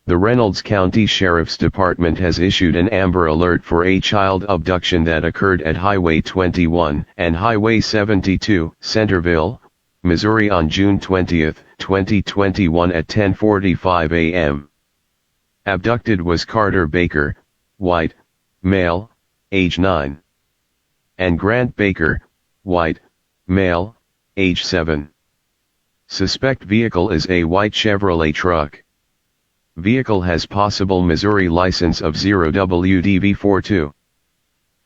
The Reynolds County Sheriff's Department has issued an Amber Alert for a child abduction that occurred at Highway 21 and Highway 72, Centerville, Missouri on June 20, 2021 at 10:45 a.m. Abducted was Carter Baker, white, male, age 9. And Grant Baker, white, male, age 7. Suspect vehicle is a white Chevrolet truck. Vehicle has possible Missouri license of 0WDV42.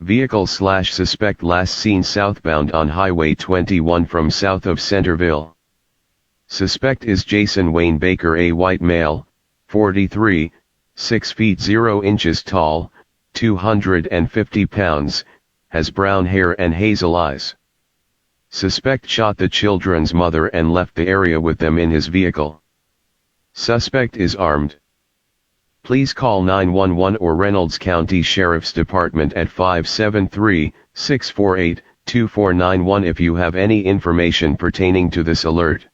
Vehicle/suspect last seen southbound on Highway 21 from south of Centerville. Suspect is Jason Wayne Baker, a white male, 43, 6 feet 0 inches tall, 250 pounds, has brown hair and hazel eyes. Suspect shot the children's mother and left the area with them in his vehicle. Suspect is armed. Please call 911 or Reynolds County Sheriff's Department at 573-648-2491 if you have any information pertaining to this alert.